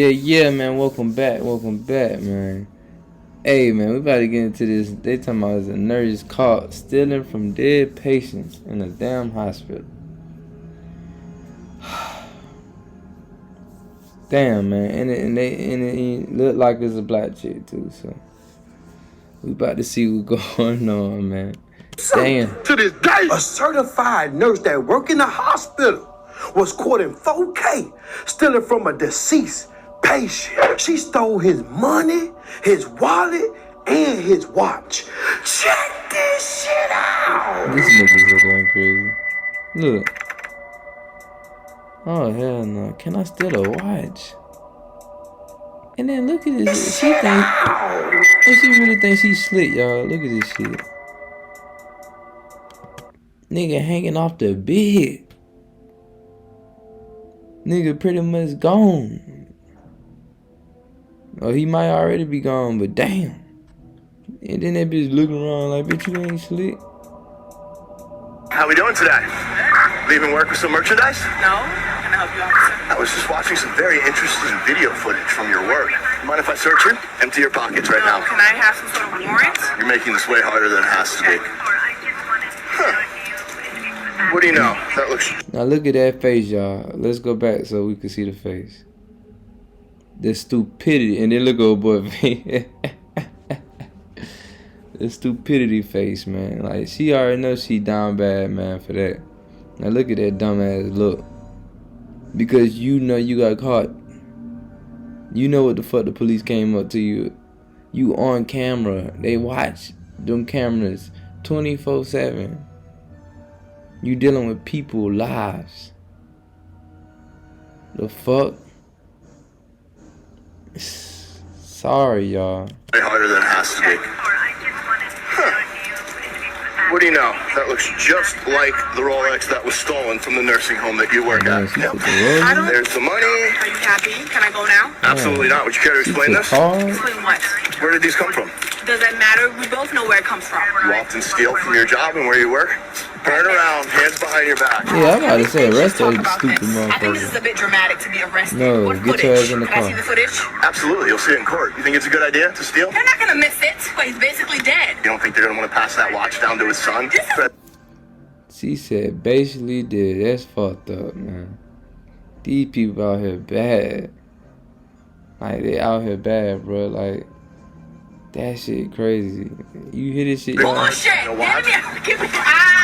Yeah, man. Welcome back, man. Hey, man, we about to get into this. They talking about a nurse caught stealing from dead patients in a damn hospital. Damn, man, and it look like it's a black chick too. So we about to see what's going on, man. Damn. To this day, a certified nurse that worked in the hospital was caught in 4K stealing from a deceased patient. She stole his money, his wallet, and his watch. Check this shit out. This nigga's going crazy. Look. Oh hell no! Can I steal a watch? And then look at this. She really thinks she's slick, y'all. Look at this shit. Nigga hanging off the bed. Nigga pretty much gone. Oh, he might already be gone, but damn. And then that bitch looking around like, bitch, you ain't slick. How we doing today? Leaving work with some merchandise? No. Can I help you, officer? I was just watching some very interesting video footage from your work. Mind if I search you? Empty your pockets right now. Can I have some sort of warrant? You're making this way harder than it has to be. Huh. What do you know? That looks... Now look at that face, y'all. Let's go back so we can see the face. The stupidity. And then look at old boy face. The stupidity face, man. Like, she already knows she down bad, man, for that. Now look at that dumbass look. Because you know you got caught. You know what the fuck the police came up to you. You on camera. They watch them cameras 24/7. You dealing with people lives. The fuck? Sorry, y'all. Way harder than it has to be. Huh. What do you know? That looks just like the Rolex that was stolen from the nursing home that you work at. Yep. There's the money. Are you happy? Can I go now? Absolutely not. Would you care to explain this? Explain what? Where did these come from? Does that matter? We both know where it comes from. You often steal from your job and where you work? Turn around, hands behind your back. Yeah, I'm about to say arrest that stupid I think this is motherfucker. a bit dramatic to be arrested. No, What get your ass in the Can I car. see the footage? Absolutely, you'll see it in court. You think it's a good idea to steal? They're not gonna miss it, but he's basically dead. You don't think they're gonna want to pass that watch down to his son? She said basically did. That's fucked up, man. These people out here bad. Like, they out here bad, bro. Like, that shit crazy. You hear this shit, y'all? Bullshit! You know what? Give me Ow!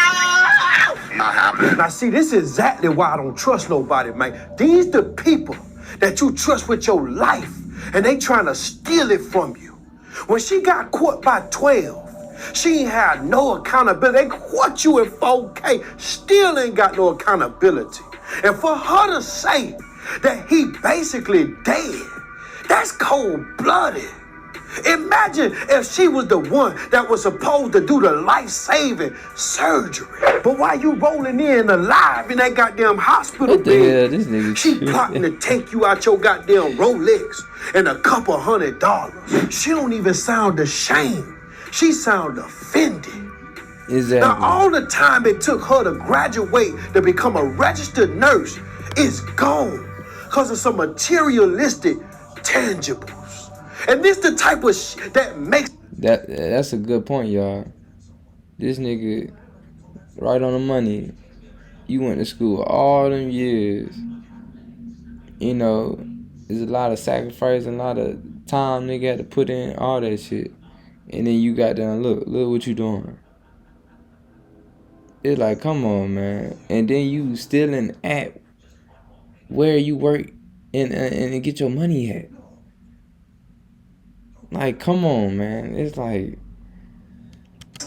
Not happening. Now, see, this is exactly why I don't trust nobody, man. These the people that you trust with your life, and they trying to steal it from you. When she got caught by 12, she ain't had no accountability. They caught you in 4K, still ain't got no accountability. And for her to say that he basically dead, that's cold-blooded. Imagine if she was the one that was supposed to do the life-saving surgery. But while you rolling in alive in that goddamn hospital What the hell, bed, this nigga? she plotting to take you out your goddamn Rolex and $200. She don't even sound ashamed. She sound offended. Exactly. Now, all the time it took her to graduate to become a registered nurse is gone because of some materialistic tangibles. And this the type of shit that makes... That's a good point, y'all. This nigga, right on the money. You went to school all them years. You know, there's a lot of sacrifice and a lot of time nigga had to put in, all that shit. And then you got down, look what you doing. It's like, come on, man. And then you stealing at where you work and get your money at. Like, come on, man. It's like...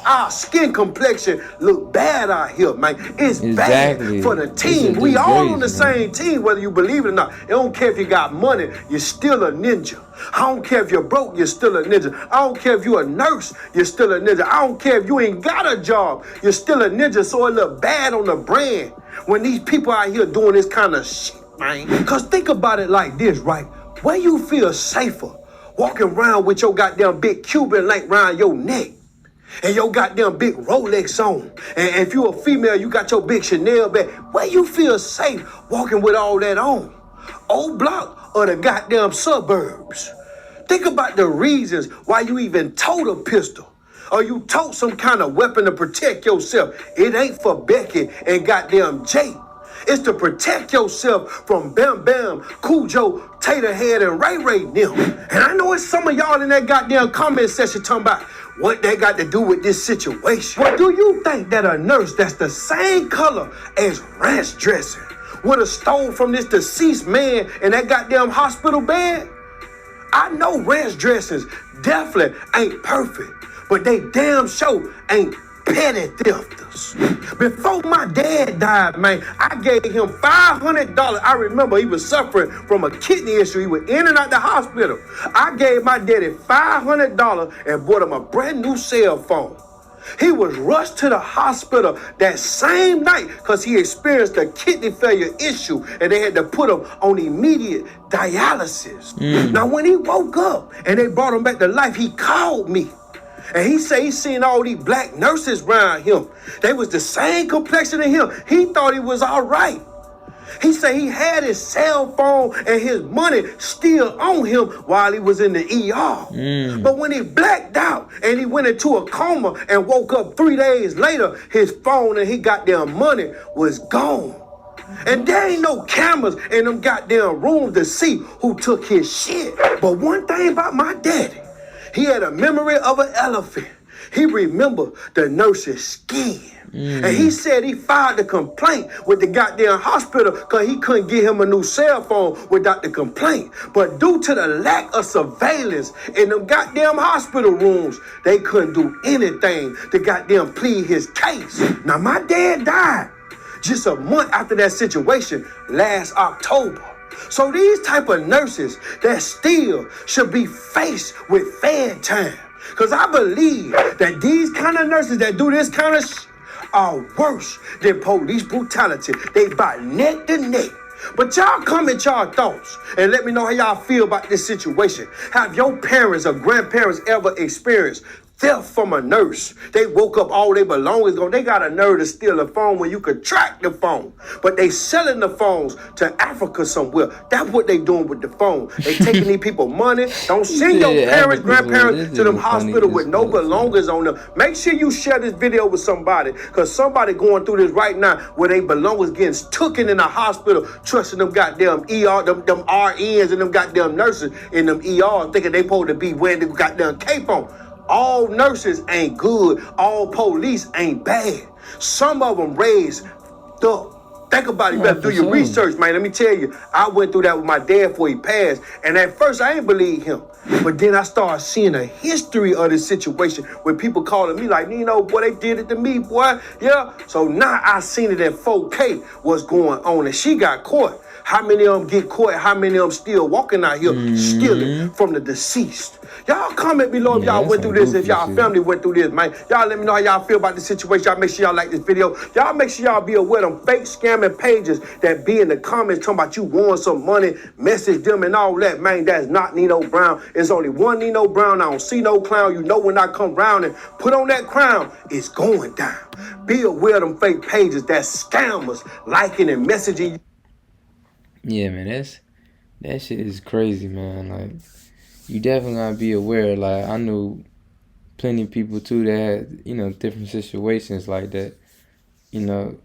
Our skin complexion look bad out here, man. It's Exactly. bad for the team. We all on the same team, whether you believe it or not. It don't care if you got money, you're still a ninja. I don't care if you're broke, you're still a ninja. I don't care if you're a nurse, you're still a ninja. I don't care if you ain't got a job, you're still a ninja. So it look bad on the brand when these people out here doing this kind of shit, man. Because think about it like this, right? Where you feel safer walking around with your goddamn big Cuban link around your neck and your goddamn big Rolex on. And if you're a female, you got your big Chanel bag. Where you feel safe walking with all that on? Old Block of the goddamn suburbs. Think about the reasons why you even tote a pistol or you tote some kind of weapon to protect yourself. It ain't for Becky and goddamn Jay. It's to protect yourself from Bam Bam, Cujo, Taterhead, and Ray Ray them. And I know it's some of y'all in that goddamn comment section talking about what they got to do with this situation. Well, do you think that a nurse that's the same color as ranch dressing would have stole from this deceased man in that goddamn hospital bed? I know ranch dressings definitely ain't perfect, but they damn sure ain't petty thefters. Before my dad died, man, I gave him $500. I remember he was suffering from a kidney issue. He was in and out the hospital. I gave my daddy $500 and bought him a brand new cell phone. He was rushed to the hospital that same night because he experienced a kidney failure issue and they had to put him on immediate dialysis. Now, when he woke up and they brought him back to life, he called me. And he said he seen all these black nurses around him. They was the same complexion as him. He thought he was all right. He said he had his cell phone and his money still on him while he was in the ER. But when he blacked out and he went into a coma and woke up 3 days later, his phone and his goddamn money was gone. And there ain't no cameras in them goddamn rooms to see who took his shit. But one thing about my daddy, he had a memory of an elephant. He remembered the nurse's skin. And he said he filed a complaint with the goddamn hospital because he couldn't get him a new cell phone without the complaint. But due to the lack of surveillance in them goddamn hospital rooms, they couldn't do anything to goddamn plead his case. Now, my dad died just a month after that situation last October. So these type of nurses that still should be faced with fan time. Because I believe that these kind of nurses that do this kind of are worse than police brutality. They fight neck to neck. But y'all comment y'all thoughts and let me know how y'all feel about this situation. Have your parents or grandparents ever experienced theft from a nurse? They woke up, all their belongings gone. They got a nerve to steal a phone when you could track the phone. But they selling the phones to Africa somewhere. That's what they doing with the phone. They taking these people money. Don't send your parents, grandparents to them hospital with no belongings on them. Make sure you share this video with somebody, because somebody going through this right now where they belongings getting taken in the hospital, trusting them goddamn ER, them RNs and them goddamn nurses in them ER, thinking they supposed to be wearing the goddamn cape on. All nurses ain't good. All police ain't bad. Some of them raised up. Think about it. You better do your research, man. Let me tell you, I went through that with my dad before he passed. And at first, I ain't believe him. But then I started seeing a history of this situation with people calling me like, Nino, boy, they did it to me, boy. Yeah. So now I seen it in 4K what's going on. And she got caught. How many of them get caught? How many of them still walking out here stealing from the deceased? Y'all comment below if y'all went through this, if y'all family went through this, man. Y'all let me know how y'all feel about the situation. Y'all make sure y'all like this video. Y'all make sure y'all be aware of them fake scamming pages that be in the comments talking about you won some money, message them and all that, man. That's not Nino Brown. It's only one Nino Brown. I don't see no clown. You know when I come round and put on that crown, it's going down. Be aware of them fake pages that scammers liking and messaging you. Yeah, man, that shit is crazy, man. Like, you definitely gotta be aware. Like, I knew plenty of people too that had, you know, different situations like that. You know,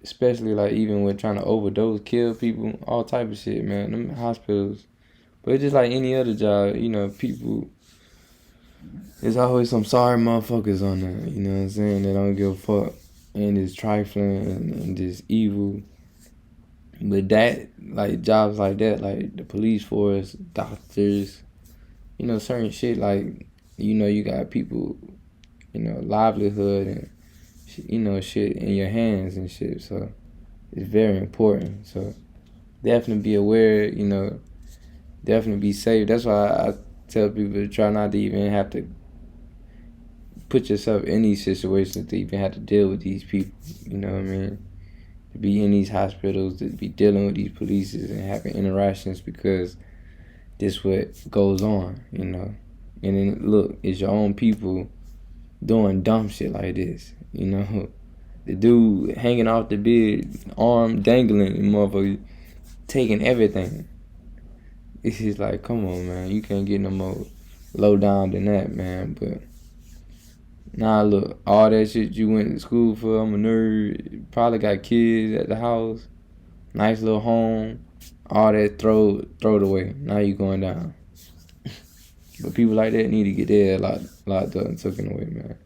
especially like even with trying to overdose, kill people, all type of shit, man. Them hospitals, but it's just like any other job. You know, people. There's always some sorry motherfuckers on there. You know what I'm saying? They don't give a fuck and it's trifling and just evil. But that, like, jobs like that, like the police force, doctors, you know, certain shit, like, you know, you got people, you know, livelihood and, you know, shit in your hands and shit. So it's very important. So definitely be aware, you know, definitely be safe. That's why I tell people to try not to even have to put yourself in these situations to even have to deal with these people, you know what I mean? To be in these hospitals, to be dealing with these polices and having interactions, because this what goes on, you know. And then look, it's your own people doing dumb shit like this, you know. The dude hanging off the bed, arm dangling, and motherfucker taking everything. it's just like, come on, man. You can't get no more low down than that, man. But nah, look, all that shit you went to school for, I'm a nerd. Probably got kids at the house, nice little home. All that, throw it away. Now you going down. But people like that need to get their locked up and taken away, man.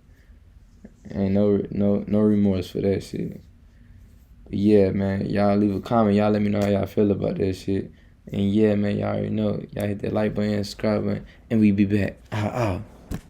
Ain't no remorse for that shit. But yeah, man, y'all leave a comment. Y'all let me know how y'all feel about that shit. And yeah, man, y'all already know. Y'all hit that like button, subscribe button, and we be back. Ow.